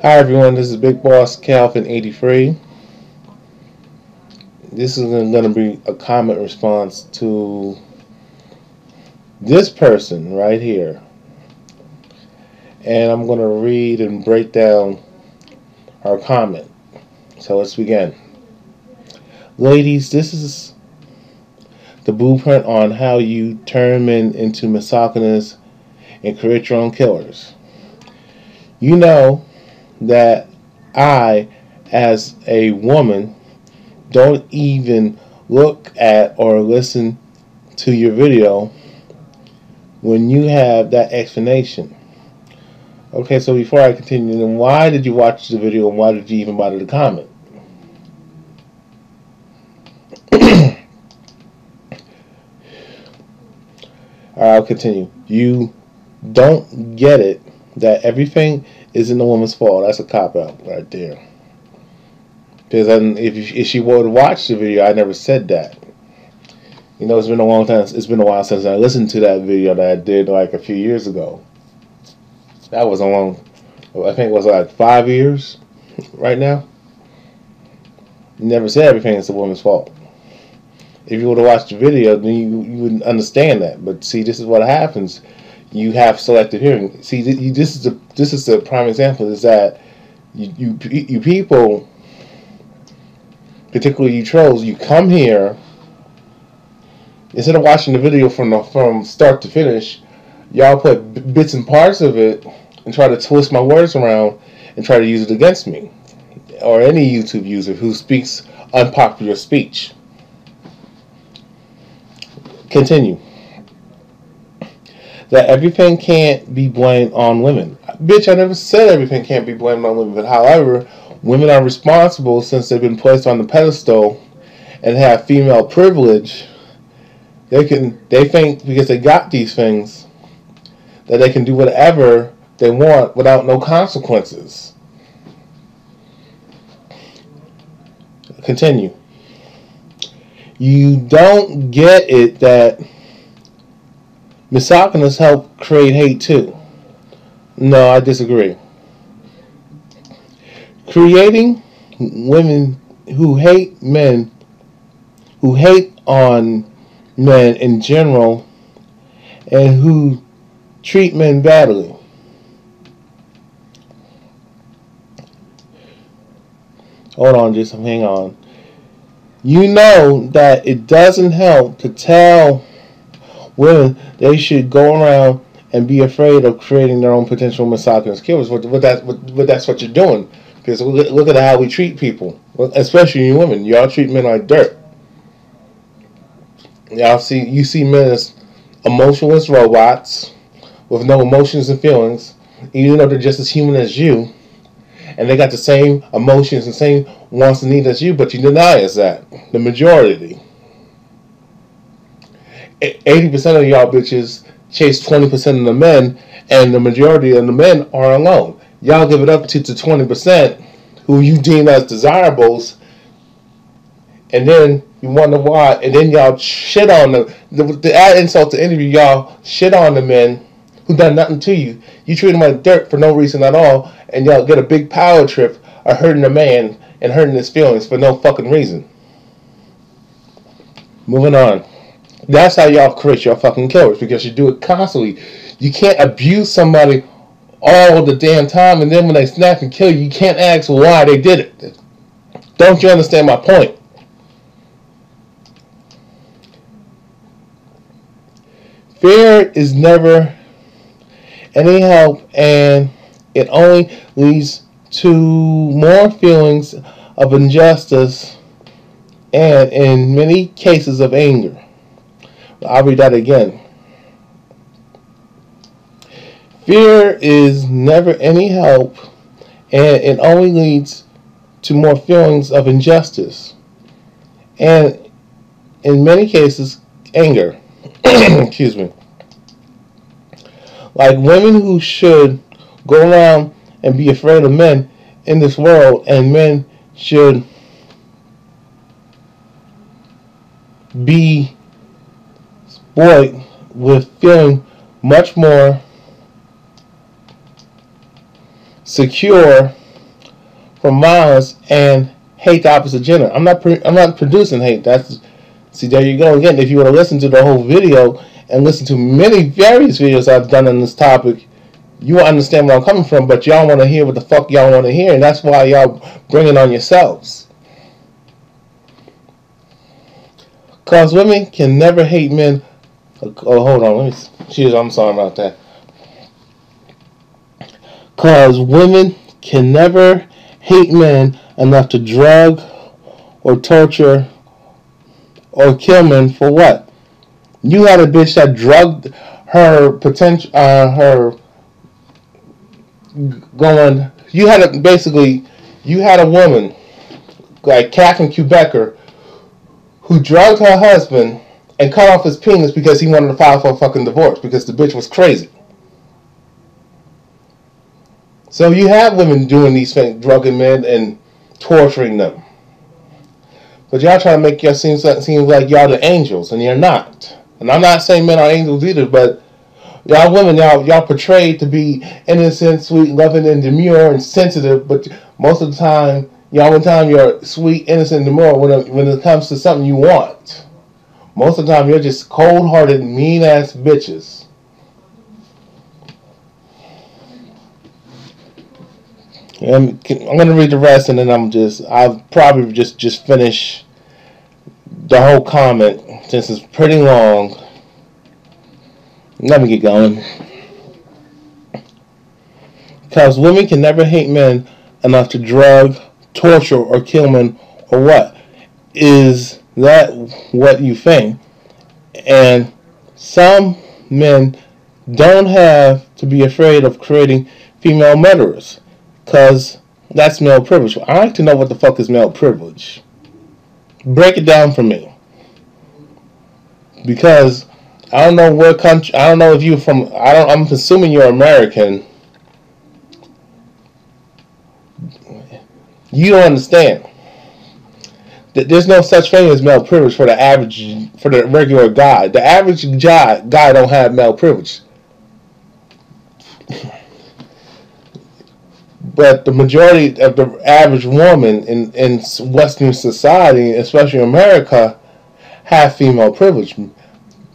Hi everyone, this is Big Boss Calvin 83. This is going to be a comment response to this person right here. And I'm going to read and break down our comment. So let's begin. Ladies, this is the blueprint on how you turn men into misogynists and create your own killers. You know that I, as a woman, don't even look at or listen to your video when you have that explanation. Okay, so before I continue, then why did you watch the video and why did you even bother to comment? Alright, I'll continue. You don't get it that everything isn't the woman's fault. That's a cop-out right there. Because if she would have watched the video, I never said that. You know, it's been a long time. It's been a while since I listened to that video that I did like a few years ago. That was a long, I think it was like 5 years right now. Never said everything is the woman's fault. If you would have watched the video, then you wouldn't understand that. But see, this is what happens. You have selective hearing. See, this is the prime example. Is that you people, particularly you trolls, you come here instead of watching the video from start to finish. Y'all put bits and parts of it and try to twist my words around and try to use it against me or any YouTube user who speaks unpopular speech. Continue. That everything can't be blamed on women. Bitch, I never said everything can't be blamed on women. But however, women are responsible since they've been placed on the pedestal and have female privilege. They think because they got these things that they can do whatever they want without no consequences. Continue. You don't get it that misogynists help create hate too. No, I disagree. Creating women who hate men, who hate on men in general, and who treat men badly. Hold on, just hang on. You know that it doesn't help to tell women they should go around and be afraid of creating their own potential misogynist killers. But that's what you're doing. Because look at how we treat people, especially you women. Y'all treat men like dirt. You see men as emotionless robots with no emotions and feelings, even though they're just as human as you, and they got the same emotions and same wants and needs as you, but you deny us that. The majority. 80% of y'all bitches chase 20% of the men, and the majority of the men are alone. Y'all give it up to 20% who you deem as desirables, and then you wonder why, and then y'all shit on them. To add insult to interview, y'all shit on the men who done nothing to you. You treat them like dirt for no reason at all, and y'all get a big power trip of hurting a man and hurting his feelings for no fucking reason. Moving on. That's how y'all create your fucking killers, because you do it constantly. You can't abuse somebody all the damn time, and then when they snap and kill you, you can't ask why they did it. Don't you understand my point? Fear is never any help, and it only leads to more feelings of injustice and, in many cases, of anger. I'll read that again. Fear is never any help, and it only leads to more feelings of injustice and, in many cases, anger. Excuse me. Like women who should go around and be afraid of men in this world, and men should be spoiled with feeling much more secure from violence and hate the opposite gender. I'm not producing hate. See, there you go again. If you were to listen to the whole video and listen to many various videos I've done on this topic, you will understand where I'm coming from. But y'all want to hear what the fuck y'all want to hear, and that's why y'all bring it on yourselves. Cause women can never hate men. Oh, hold on. I'm sorry about that. Cause women can never hate men enough to drug or torture or kill men for what? You had a bitch that drugged her potential, you had a woman like Catherine Quebecer who drugged her husband and cut off his penis because he wanted to file for a fucking divorce because the bitch was crazy. So you have women doing these things, drugging men and torturing them. But y'all trying to make y'all seem like y'all the angels, and you're not. And I'm not saying men are angels either, but y'all women, y'all portrayed to be innocent, sweet, loving, and demure and sensitive. But most of the time, you're sweet, innocent, and demure when it comes to something you want. Most of the time, you're just cold-hearted, mean-ass bitches. I'm going to read the rest, and then I'll probably just finish the whole comment, since it's pretty long. Let me get going. Because women can never hate men enough to drug, torture, or kill men, or what? Is that what you think? And some men don't have to be afraid of creating female murderers, because that's male privilege. I like to know what the fuck is male privilege. Break it down for me. Because I don't know what country, I don't know if you're from, I'm assuming you're American. You don't understand that there's no such thing as male privilege for the regular guy. The average guy don't have male privilege. But the majority of the average woman in Western society, especially America, have female privilege.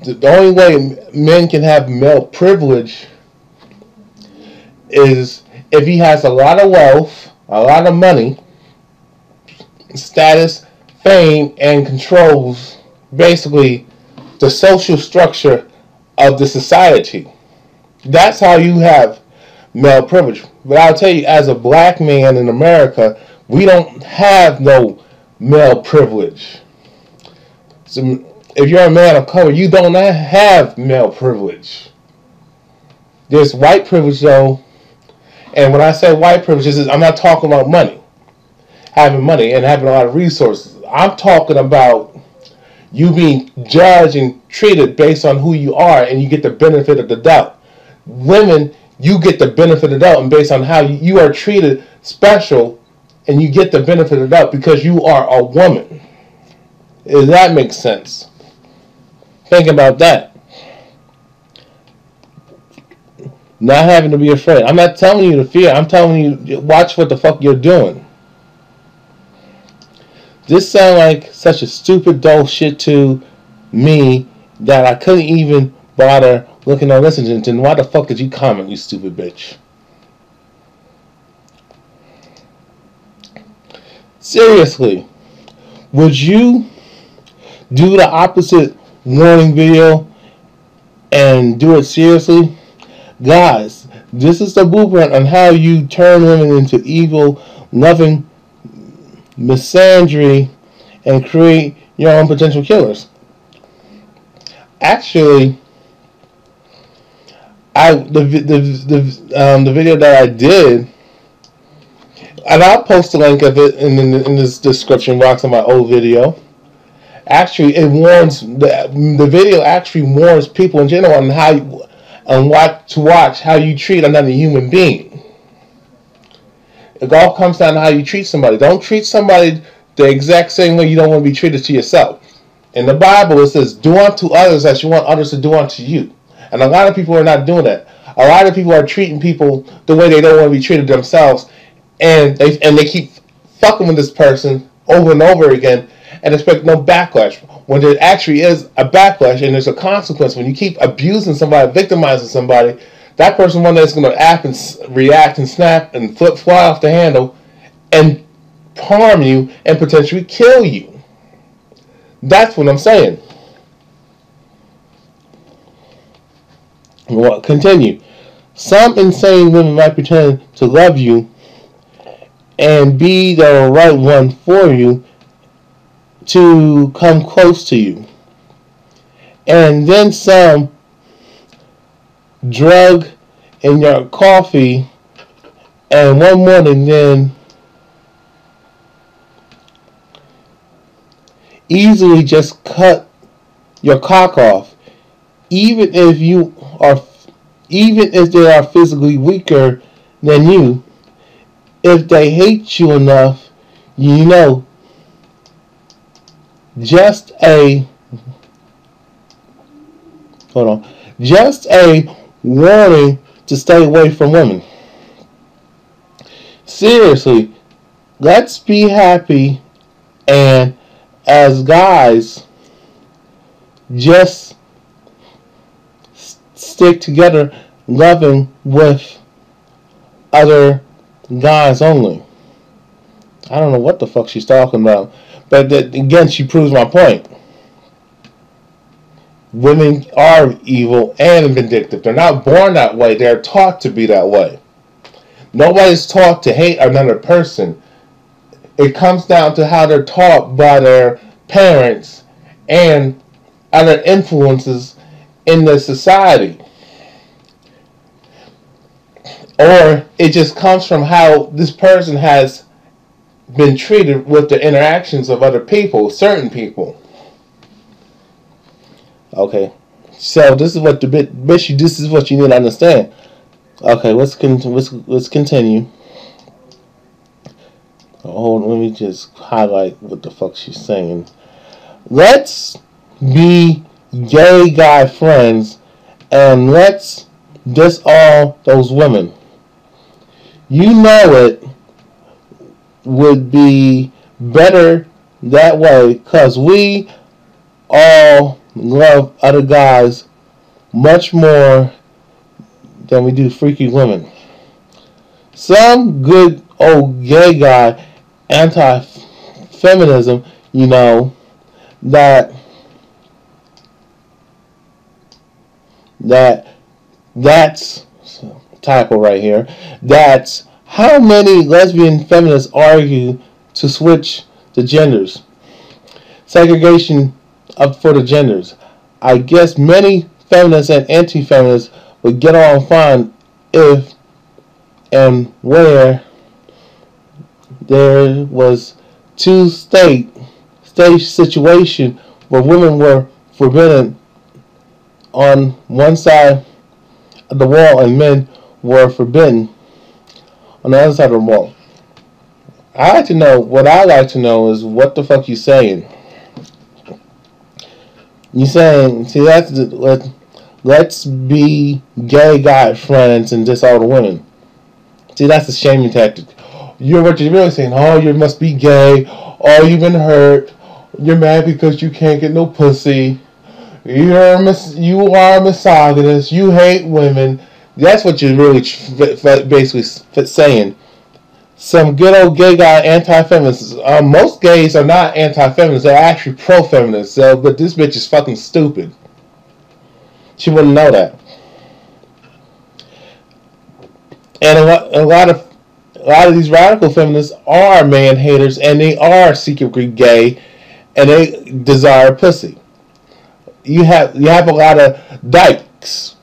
The only way men can have male privilege is if he has a lot of wealth, a lot of money, status, fame, and controls basically the social structure of the society. That's how you have male privilege. But I'll tell you, as a black man in America, we don't have no male privilege. So if you're a man of color, you don't have male privilege. There's white privilege, though. And when I say white privilege, I'm not talking about money. Having money and having a lot of resources. I'm talking about you being judged and treated based on who you are, and you get the benefit of the doubt. Women, you get the benefit of the doubt, and based on how you are treated special, and you get the benefit of the doubt because you are a woman. Does that make sense? Think about that. Not having to be afraid. I'm not telling you to fear. I'm telling you, watch what the fuck you're doing. This sounds like such a stupid, dull shit to me that I couldn't even bother looking or listening to. Why the fuck did you comment, you stupid bitch? Seriously, would you do the opposite warning video and do it seriously? Guys, this is the blueprint on how you turn women into evil, loving misandry and create your own potential killers. Actually, the video that I did, and I'll post a link of it in this description box of my old video. Actually, it warns the video actually warns people in general on what to watch, how you treat another human being. It all comes down to how you treat somebody. Don't treat somebody the exact same way you don't want to be treated to yourself. In the Bible, it says, "Do unto others as you want others to do unto you." And a lot of people are not doing that. A lot of people are treating people the way they don't want to be treated themselves, and they keep fucking with this person over and over again and expect no backlash. When there actually is a backlash and there's a consequence, when you keep abusing somebody, victimizing somebody, that person one day is going to act and react and snap and fly off the handle and harm you and potentially kill you. That's what I'm saying. Well, continue. Some insane women might pretend to love you and be the right one for you to come close to you. And then some drug in your coffee and one morning then easily just cut your cock off, even if they are physically weaker than you. If they hate you enough, you know, just a warning to stay away from women. Seriously, let's be happy and as guys just stick together loving with other guys only. I don't know what the fuck she's talking about, but again, she proves my point. Women are evil and vindictive. They're not born that way. They're taught to be that way. Nobody's taught to hate another person. It comes down to how they're taught by their parents and other influences in the society. Or it just comes from how this person has been treated with the interactions of other people, certain people. Okay, so this is what this is what you need to understand. Okay, let's continue. Hold on, let me just highlight what the fuck she's saying. Let's be gay guy friends and let's diss all those women. You know it would be better that way because we all love other guys much more than we do freaky women. Some good old gay guy anti-feminism, you know, that's typo right here. That's how many lesbian feminists argue to switch the genders. Segregation up for the genders. I guess many feminists and anti-feminists would get along fine if and where there was two-state situation where women were forbidden on one side of the wall and men were forbidden on the other side of the wall. What I like to know is what the fuck you saying. You saying, see, let's be gay guy friends and diss all the women. See, that's a shaming tactic. What you're really saying, oh, you must be gay, oh, you've been hurt, you're mad because you can't get no pussy, you are misogynist, you hate women. That's what you're really basically saying. Some good old gay guy anti-feminists. Most gays are not anti-feminists, they're actually pro-feminists. But this bitch is fucking stupid. She wouldn't know that. And a lot of these radical feminists are man haters, and they are secretly gay, and they desire pussy. You have a lot of dykes,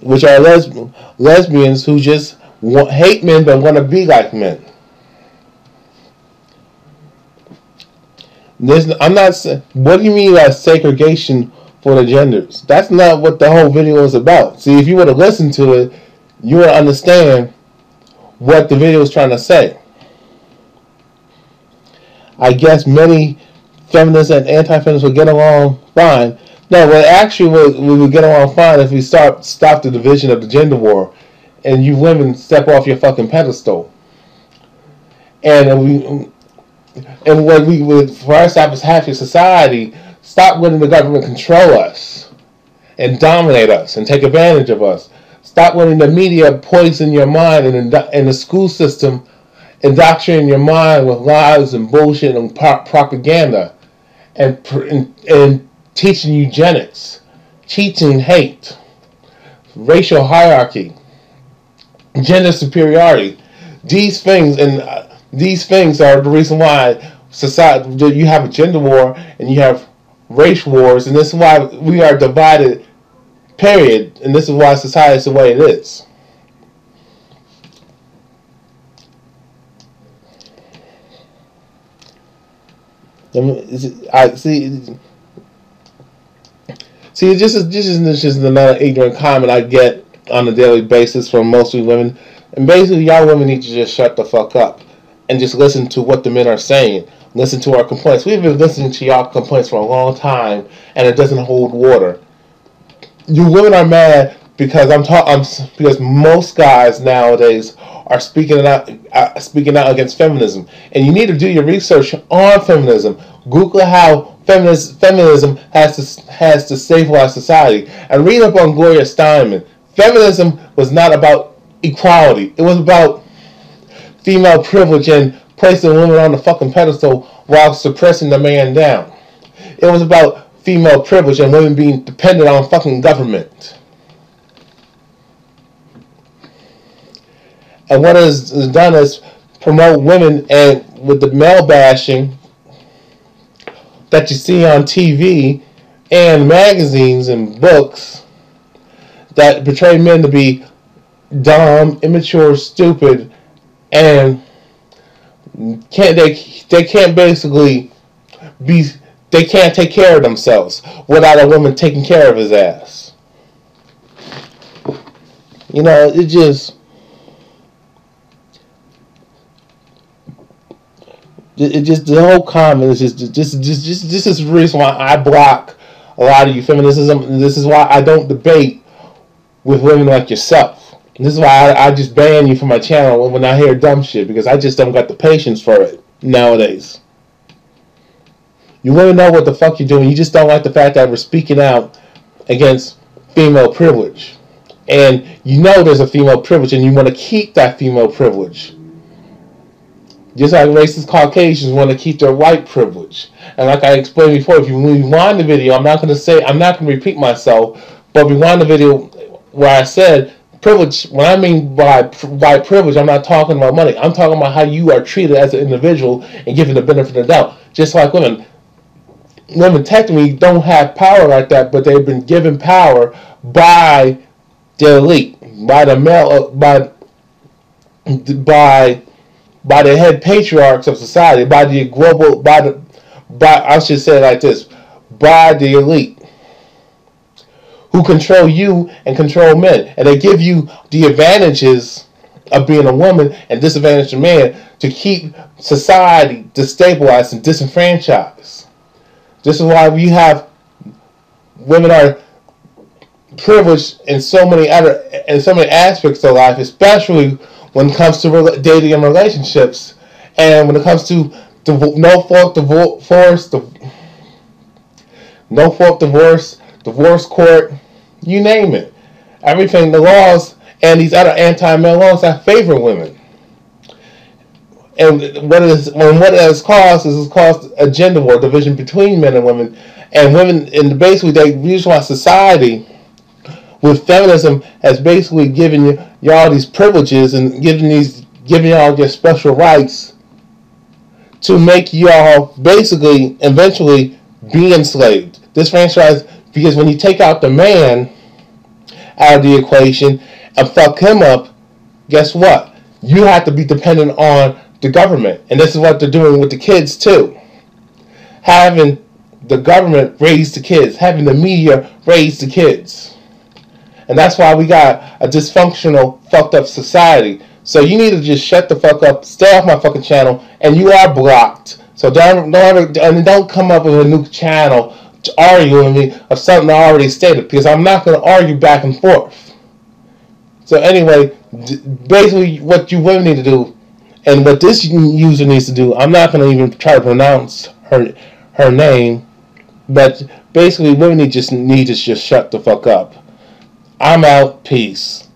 which are lesbians who just hate men but want to be like men. I'm not saying. What do you mean by segregation for the genders? That's not what the whole video is about. See, if you would have listened to it, you would understand what the video is trying to say. I guess many feminists and anti-feminists would get along fine. No, well, actually, we would get along fine if we stop the division of the gender war, and you women step off your fucking pedestal. And what we would, for us to have a happy society, stop letting the government control us and dominate us and take advantage of us. Stop letting the media poison your mind and the school system indoctrinating your mind with lies and bullshit and propaganda and teaching eugenics, teaching hate, racial hierarchy, gender superiority. These things are the reason why society, you have a gender war and you have race wars, and this is why we are divided. Period. And this is why society is the way it is. I see. See, this is just another ignorant comment I get on a daily basis from mostly women. And basically, y'all women need to just shut the fuck up and just listen to what the men are saying. Listen to our complaints. We've been listening to y'all complaints for a long time, and it doesn't hold water. You women are mad because because most guys nowadays are speaking out against feminism, and you need to do your research on feminism. Google how feminism has to stabilize society, and read up on Gloria Steinem. Feminism was not about equality; it was about female privilege and placing women on the fucking pedestal while suppressing the man down. It was about female privilege and women being dependent on fucking government. And what is done is promote women, and with the male bashing that you see on TV and magazines and books that portray men to be dumb, immature, stupid, and they can't basically be. They can't take care of themselves without a woman taking care of his ass. You know, it just the whole comment is just this is the reason why I block a lot of you feminism. And this is why I don't debate with women like yourself. And this is why I just ban you from my channel when I hear dumb shit, because I just don't got the patience for it nowadays. You want to know what the fuck you're doing. You just don't like the fact that we're speaking out against female privilege. And you know there's a female privilege, and you want to keep that female privilege. Just like racist Caucasians want to keep their white privilege. And like I explained before, if you rewind the video, I'm not going to repeat myself, but rewind the video where I said privilege. When I mean by white privilege, I'm not talking about money. I'm talking about how you are treated as an individual and given the benefit of the doubt. Just like women. Women technically don't have power like that, but they've been given power by the elite, by the male, by the head patriarchs of society, by I should say it like this, by the elite, who control you and control men, and they give you the advantages of being a woman and disadvantage a man to keep society destabilized and disenfranchised. This is why we have women are privileged in so many aspects of life, especially when it comes to dating and relationships, and when it comes to no fault divorce, divorce court, you name it. Everything, the laws and these other anti-male laws that favor women. And what it has caused is it's caused a gender war, division between men and women. And women, and basically they use our society with feminism has basically given y'all these privileges and giving y'all your special rights to make y'all basically eventually be enslaved. This franchise, because when you take out the man out of the equation and fuck him up, guess what? You have to be dependent on the government. And this is what they're doing with the kids too. Having the government raise the kids, having the media raise the kids. And that's why we got a dysfunctional, fucked up society. So you need to just shut the fuck up, stay off my fucking channel, and you are blocked. So don't come up with a new channel to argue with me of something I already stated, because I'm not going to argue back and forth. So anyway, basically what you women need to do And what this user needs to do, I'm not going to even try to pronounce her name, but basically what we need to just shut the fuck up. I'm out. Peace.